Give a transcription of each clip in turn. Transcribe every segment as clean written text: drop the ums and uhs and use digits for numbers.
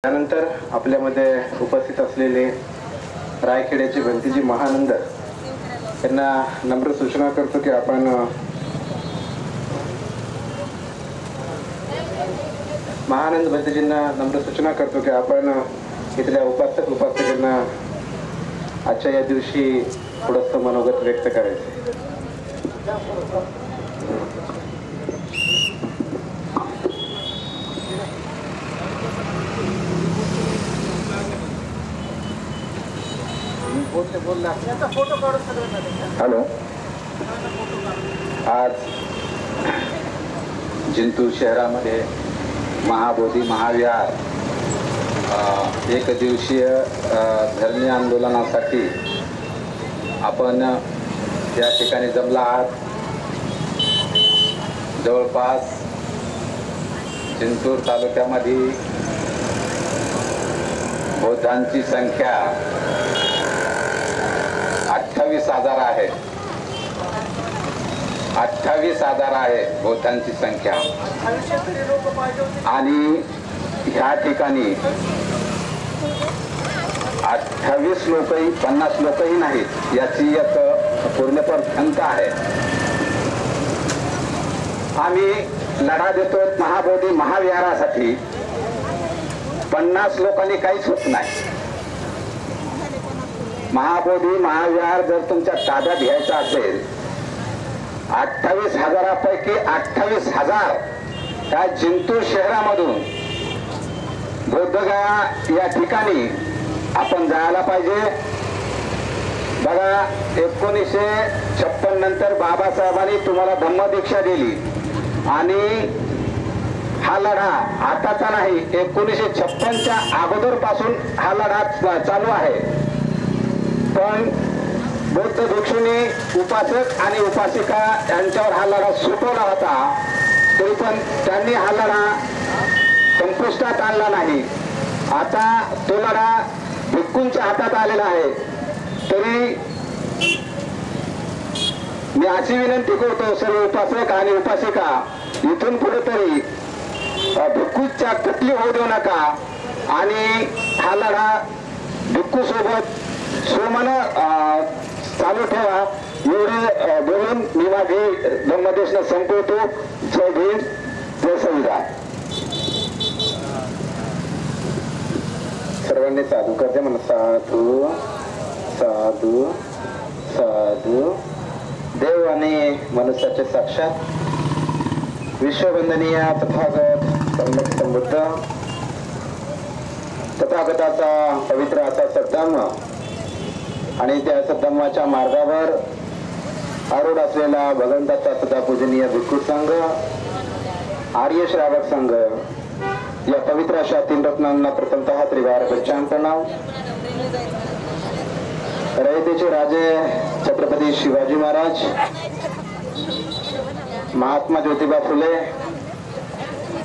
त्यानंतर आपल्यामध्ये उपस्थित असलेले रायखेड्याचे भंतीजी महानंद यांना नम्र सूचना करतो की आपण महानंद भंतीजींना नम्र सूचना करतो की आपण इथल्या उपासक उपासकांना आजच्या या दिवशी थोडंसं मनोगत व्यक्त करायचे। हॅलो, आज जिंतूर शहरामध्ये महाबोधी महाविहार एक दिवसीय धरणे आंदोलनासाठी आपण या ठिकाणी जमला आहात। जवळपास जिंतूर तालुक्यामध्ये बौद्धांची संख्या 28,000 आहे। 28,000 आहे बौद्धांची संख्या। आणि ह्या ठिकाणी 28 लोकही 50 लोकही नाहीत याची एक पूर्णपणे खंत आहे। आम्ही लढा देतो महाबोधी महाविहारासाठी। 50 लोकांनी काहीच होत नाही। महाबोधी महाविहार जर तुमच्या ताब्यात घ्यायचा असेल 28,000 पैकी 28,000 त्या जिंतूर शहरामधून बौद्धगया या ठिकाणी आपण जायला पाहिजे। बघा, 1956 नंतर बाबासाहेबांनी तुम्हाला धम्मदीक्षा दिली आणि हा लढा आताचा नाही, 1956च्या अगोदर पासून हा लढा चालू आहे। पण बौद्ध भिक्षूंनी उपासक आणि उपासिका यांच्यावर हा लढा सुटवला होता, तरी पण त्यांनी हा लढा संपुष्टात आणला नाही। आता तो लढा भिक्खूंच्या हातात आलेला आहे। तरी मी अशी विनंती करतो सर्व उपासक आणि उपासिका, इथून पुढे तरी भिक्खूच्या कत्तली होऊ देऊ नका आणि हा लढा भिक्खू सोबत सोमाने चालू ठेवा। एवढे बोलून मी माझी धम्मदेशना संपवतो। जय भीम, जय संविधान। सर्वांनी साधू करते म्हणा, साधू साधू साधू। देव आणि मनुष्याचे साक्षात विश्ववंदनीय तथागत सम्यक संबुद्ध तथागताचा पवित्र असा सद्धम्म आणि त्या सद्धम्माच्या मार्गावर आरूढ असलेला भगवंताचा सदा पूजनीय भिक्खू संघ, आर्य श्रावक संघ या पवित्र अशा 3 रत्नांना प्रथमतः त्रिवार पंचांग प्रणाम। रयतेचे राजे छत्रपती शिवाजी महाराज, महात्मा ज्योतिबा फुले,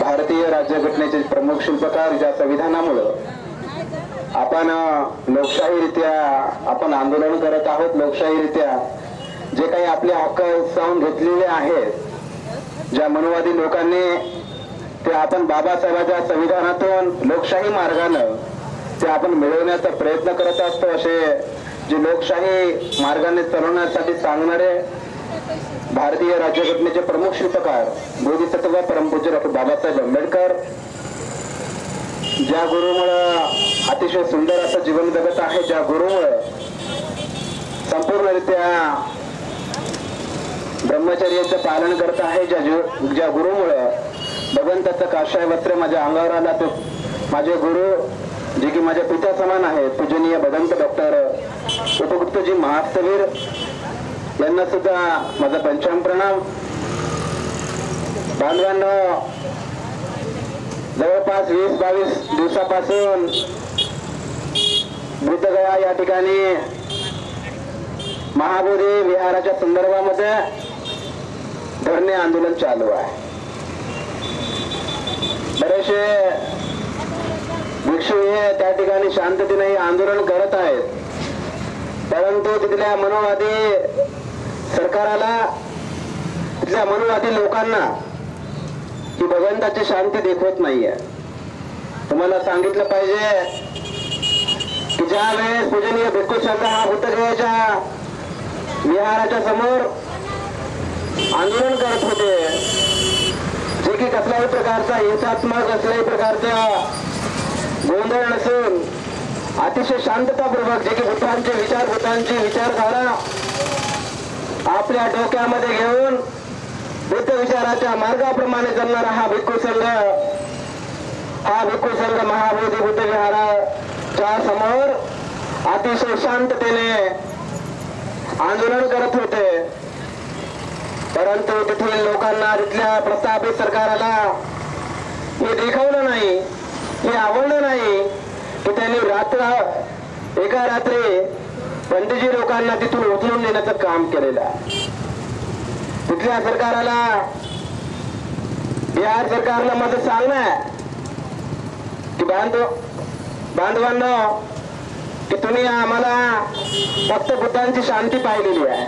भारतीय राज्यघटनेचे प्रमुख शिल्पकार, ज्या संविधानामुळे आपण लोकशाहीरित्या आपण आंदोलन करत आहोत, लोकशाहीरित्या जे काही आपले हक्क हिसकावून घेतलेले आहेत, ज्या मनुवादी लोकांनी ते आपण बाबासाहेबांच्या संविधानातून लोकशाही मार्गाने ते आपण मिळवण्याचा प्रयत्न करत असतो। असे जे लोकशाही मार्गाने चालवण्यासाठी सांगणारे भारतीय राज्यघटनेचे प्रमुख शिल्पकार बोधिसत्व परमपूज्य डॉक्टर बाबासाहेब आंबेडकर, ज्या गुरुमुळे अतिशय सुंदर असं जीवन जगत आहे, ज्या गुरुमुळे संपूर्णरित्या ब्रह्मचर्याचं पालन करत आहे, ज्या गुरुमुळे भगवंताचं काशाय वस्त्र माझ्या अंगावर आला, तो माझे गुरु जे की माझ्या पिता समान आहेत, पूजनीय भगवंत डॉक्टर उपगुप्तजी महास्तवीर यांना सुद्धा माझा पंचांग प्रणाम। बांधवांनो, जवळपास 20-22 दिवसापासून बुद्धगया या ठिकाणी महाबोधी विहाराच्या संदर्भामध्ये धरणे आंदोलन चालू आहे। बरेचसे भिक्षू हे त्या ठिकाणी शांततेने आंदोलन करत आहेत, परंतु तिथल्या मनोवादी सरकाराला, तिथल्या मनोवादी लोकांना की भगवंताची शांती देखवत नाहीये। तुम्हाला सांगितलं पाहिजे की ज्या वेळेस पूजनीय भिक्खू संघ हा बुद्धगयाच्या विहाराच्या समोर आंदोलन करत होते, जे की कसल्याही प्रकारचा हिंसात्मक कसल्याही प्रकारचा गोंधळ नसून अतिशय शांततापूर्वक जे की बुद्धांचे विचार बुद्धांची विचारधारा आपल्या डोक्यामध्ये घेऊन बुद्ध विचाराच्या मार्गाप्रमाणे चालणारा हा भिक्खू संघ महाबोधी बुद्ध विहाराच्या समोर अतिशय शांततेने आंदोलन करत होते. परंतु तेथील लोकांना तिथल्या प्रस्थापित सरकाराला हे देखवलं नाही, हे आवडलं नाही की त्यांनी एका रात्री पंडितजी लोकांना तिथून उचलून नेण्याचं काम केलेलं आहे. तिथल्या सरकाराला बिहार सरकारला माझं सांगणं आहे की बांधवांनो की तुम्ही आम्हाला फक्त बुद्धांची शांती पाहिलेली आहे,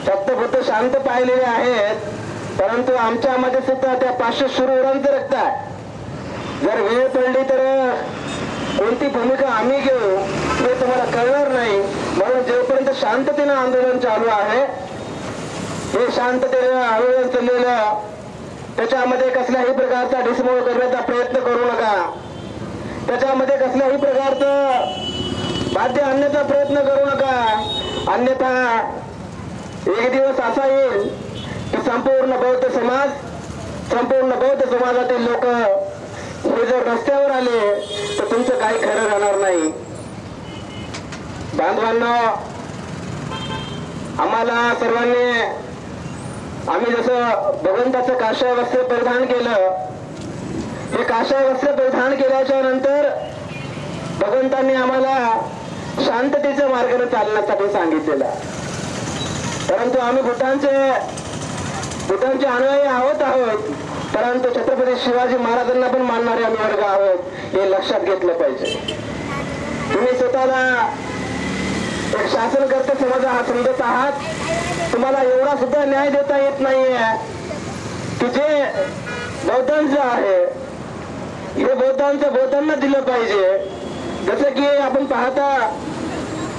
फक्त बुद्ध शांत पाहिलेले आहेत, परंतु आमच्यामध्ये सुद्धा त्या 500 शूरवीरांचं रक्त आहे. जर वेळ पडली तर कोणती भूमिका आम्ही घेऊ हे तुम्हाला कळणार नाही. म्हणून जोपर्यंत शांततेनं आंदोलन चालू आहे, हे शांततेनं आंदोलन चाललेलं, त्याच्यामध्ये कसल्याही प्रकारचा डिसमोड करण्याचा प्रयत्न करू नका, त्याच्यामध्ये कसल्याही प्रकारचं बाध्य आणण्याचा प्रयत्न करू नका. अन्यथा एक दिवस असा येईल की संपूर्ण बौद्ध समाजातील लोक हे जर रस्त्यावर आले तर तुमचं काही खरं राहणार नाही. बांधवांनो, आम्हाला सर्वांनी आम्ही जसं भगवंताचं काषाय वस्त्र परिधान केलं, हे काषाय वस्त्र परिधान केल्याच्या नंतर भगवंतांनी आम्हाला शांततेच्या मार्गाने चालण्यासाठी सांगितलेलं. परंतु आम्ही बुद्धांचे अनुयायी आहोत, परंतु छत्रपती शिवाजी महाराजांना पण मानणारे आम्ही वर्ग आहोत, हे लक्षात घेतलं पाहिजे. तुम्ही स्वतःला एक शासनकर्ते समाज हा समजत आहात, तुम्हाला एवढा सुद्धा न्याय देता येत नाहीये की जे बौद्धांचं आहे हे बौद्धांना दिलं पाहिजे. जसं की आपण पाहता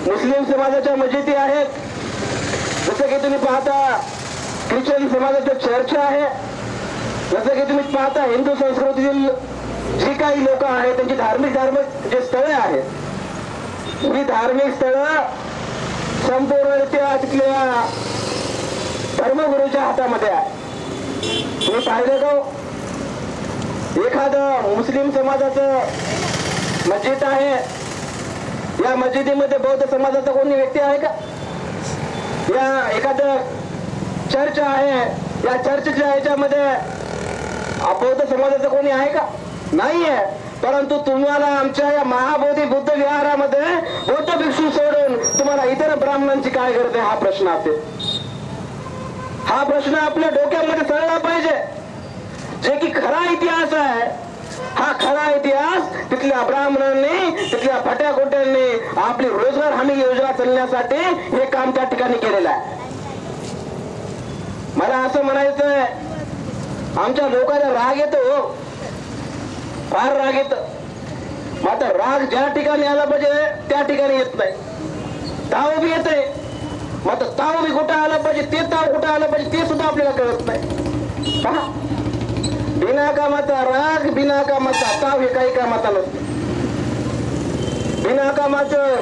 मुस्लिम समाजाच्या मस्जिदी आहेत, जसं की तुम्ही पाहता ख्रिश्चन समाजाचं चर्च आहे, जसं की तुम्ही पाहता हिंदू संस्कृतीतील जी काही लोक आहेत त्यांची धार्मिक जे स्थळे आहेत, ही धार्मिक स्थळं संपूर्णरित्या तिथल्या धर्मगुरूच्या हातामध्ये आहे. तुम्ही पाहिलं का, एखादं मुस्लिम समाजाचं मस्जिद आहे, या मस्जिदीमध्ये बौद्ध समाजाचा कोणी व्यक्ती आहे का? या एखादं चर्च आहे, या चर्चच्या ह्याच्यामध्ये बौद्ध समाजाचं कोणी आहे का? नाहीये. परंतु तुम्हाला आमच्या या महाबोधी बुद्ध विहारामध्ये बौद्ध भिक्षू सोडून तुम्हाला इतर ब्राह्मणांची काय गरज आहे हा प्रश्न असेल. हा प्रश्न आपल्या डोक्यामध्ये चढला पाहिजे. जे की खरा इतिहास आहे, हा खरा इतिहास तिथल्या ब्राह्मणांनी तिथल्या फट्याकोट्यांनी आपली रोजगार हमी योजना चालण्यासाठी हे काम त्या ठिकाणी केलेलं आहे. मला असं म्हणायचंय, आमच्या लोकांना राग येतो, फार राग येत, मात्र राग ज्या ठिकाणी आला पाहिजे त्या ठिकाणी येत नाही. ताव बी येते, मात्र ताव बी कुठं आला पाहिजे, ते ताव कुठं आलं पाहिजे ते सुद्धा आपल्याला कळत नाही. पहा, बिना कामाचा राग, बिना कामाचा ताव हे काही कामाचा नसतं. बिना कामाचं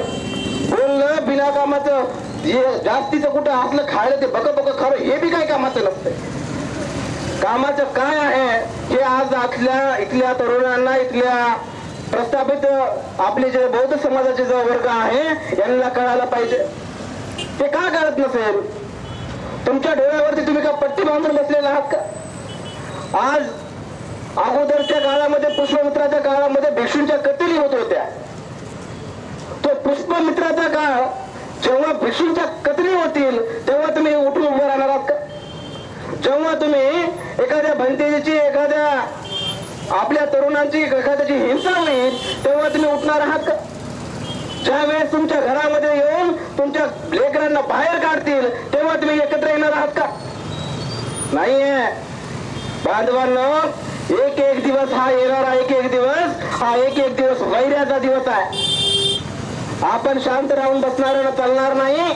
बोलणं, बिना कामाचं जास्तीचं कुठं असलं खायला ते बक खरं हे बी काही कामाचं नसतं. कामाचं काय आहे हे आज इथल्या तरुणांना, इथल्या प्रस्थापित आपले जे बौद्ध समाजाचे जो वर्ग आहे यांना कळायला पाहिजे. ते का कळत नसेल? तुमच्या डोळ्यावरती तुम्ही का पट्टी बांधून बसलेला आहात का? आज अगोदरच्या काळामध्ये, पुष्पमित्राच्या काळामध्ये भिक्षूंच्या कत्तली होत होत्या. तो पुष्पमित्राचा काळ जेव्हा भिक्षूंच्या कत्तली होतील तेव्हा तुम्ही उठून उभं राहणार आहात का? जेव्हा तुम्ही एखाद्या भंतेची, एखाद्या आपल्या तरुणांची एखाद्याची हिंसा होईल तेव्हा तुम्ही उठणार आहात का? ज्या वेळेस तुमच्या घरामध्ये येऊन तुमच्या लेकरांना बाहेर काढतील तेव्हा तुम्ही एकत्र येणार आहात का? नाहीये. बांधवांनो, एक एक दिवस हा येणारा एक एक दिवस हा एक एक दिवस वैर्याचा दिवस आहे. आपण शांत राहून बसणार चालणार नाही.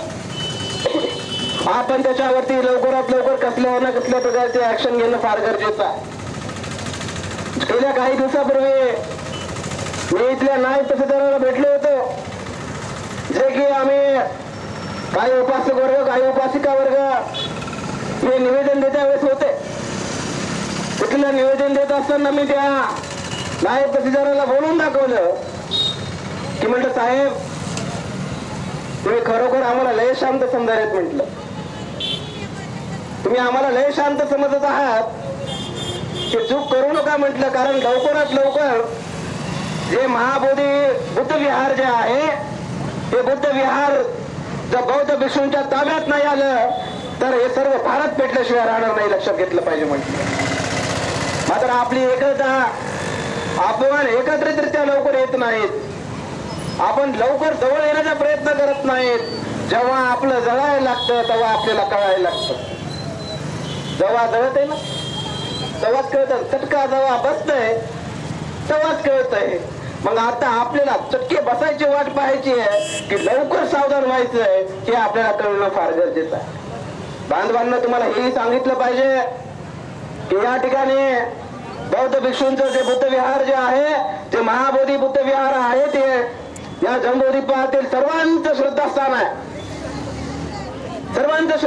आपण त्याच्यावरती लवकरात लवकर कसल्या ना कसल्या प्रकारचे ऍक्शन घेणं फार गरजेचं आहे. गेल्या काही दिवसापूर्वी मी इथल्या नायब तहसीलदाराला भेटलो होतो, जे की आम्ही काही उपासक वर्ग काही उपासिका वर्ग हे निवेदन देत्या वेळेस होते. कुठलं निवेदन देत असताना मी त्या नायब तहसीलदाराला बोलून दाखवलं की म्हटलं, साहेब तुम्ही खरोखर आम्हाला लय शांत समजायला म्हटलं, तुम्ही आम्हाला लय शांत समजत आहात की चूक करू नका म्हटलं. कारण लवकरात लवकर जे महाबोधी बुद्ध विहार जे आहे ते बुद्ध विहार जर बौद्ध भिक्षूंच्या ताब्यात नाही आलं तर हे सर्व भारत पेटल्याशिवाय राहणार नाही, लक्षात घेतलं पाहिजे म्हटलं. मात्र आपली एकता आपण एकत्रितरित्या लवकर येत नाहीत. आपण लवकर जवळ येण्याचा प्रयत्न करत नाहीत. जेव्हा आपलं जळायला लागतं तेव्हा आपल्याला कळायला लागतं. जेव्हा जळत आहे ना तेव्हाच कळतं. चटका जेव्हा बसतंय तेव्हाच कळतंय. मग आता आपल्याला चटके बसायची वाट पाहायची आहे की लवकर सावधान व्हायचंय हे आपल्याला कळणं फार गरजेचं आहे. बांधवांना तुम्हाला हेही सांगितलं पाहिजे की या ठिकाणी बौद्ध भिक्षूंचं जे बुद्ध विहार जे आहे, जे महाबोधी बुद्ध विहार आहे, ते या जम्बूद्वीपातील सर्वांचं श्रद्धास्थान आहे. सर्वांचं